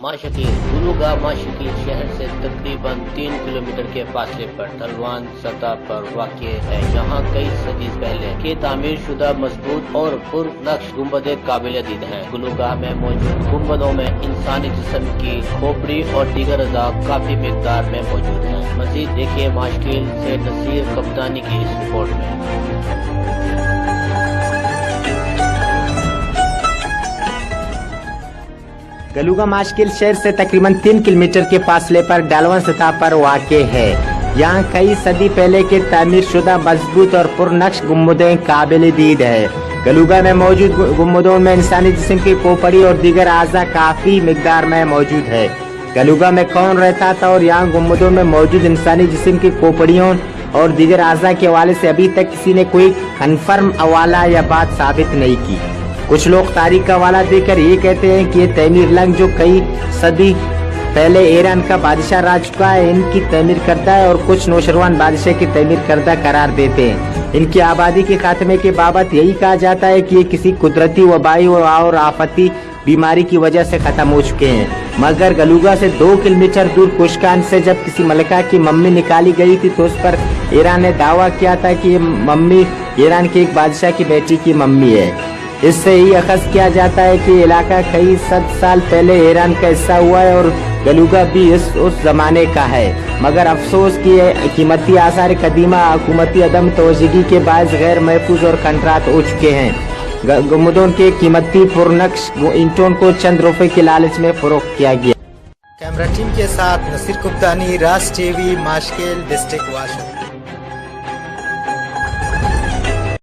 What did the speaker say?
माशकील गुलूगाह माशकील शहर से तकरीबन 3 किलोमीटर के फासले पर ढलवान सतह पर वाक़ है। यहाँ कई सदी पहले के तामीर शुदा मजबूत और पुरनक्श गुंबदें काबिल दीद हैं। गुलूगाह में मौजूद गुंबदों में इंसानी जिस्म की खोपड़ी और दीगर अज़ा काफी मिकदार में मौजूद हैं। मजीद देखिए माशकील से नसीर कप्तानी की इस रिपोर्ट में। गलूगाह माशकील शहर से तकरीबन 3 किलोमीटर के फासले पर ढलवान सतह पर वाक़ है। यहाँ कई सदी पहले के तामीर शुदा मजबूत और पुरनक्श गुंबदें काबिल दीद है। गलूगाह में मौजूद गुंबदों में इंसानी जिस्म की खोपड़ी और दीगर आज़ा काफी मिकदार में मौजूद है। गलूगाह में कौन रहता था और यहाँ गुंबदों में मौजूद इंसानी जिस्म की खोपड़ियों और दीगर आज़ा के हवाले से अभी तक किसी ने कोई कन्फर्म हवाला या बात साबित नहीं की। कुछ लोग तारीख का हवाला देकर ये कहते हैं कि ये तैमीर लंग जो कई सदी पहले ईरान का बादशाह रह चुका है, इनकी तैमीर करता है, और कुछ नौशरवान बादशाह की तैमीर करदा करार देते हैं। इनकी आबादी के खात्मे के बाबत यही कहा जाता है कि ये किसी कुदरती वबाई और आफती बीमारी की वजह से खत्म हो चुके हैं। मगर गलूगाह से 2 किलोमीटर दूर कुशकान से जब किसी मलिका की मम्मी निकाली गई थी तो उस पर ईरान ने दावा किया था कि ये मम्मी ईरान के एक बादशाह की बेटी की मम्मी है। इससे ही अखज़ किया जाता है कि इलाका कई सद साल पहले ईरान का हिस्सा हुआ है और गलूगाह भी उस जमाने का है। मगर अफसोस कि कीमती आसार कदीमा हुकूमती अदम तवज्जुही के बायस गैर महफूज और खंडरात हो चुके हैं। गुंबदों के कीमती पुरनक्श ईंटों को चंद रुपए के लालच में फरोख्त किया गया। कैमरा टीम के साथ नसीर कुप्तानी, राज टीवी, माशकील डिस्ट्रिक्ट वाशिंगटन।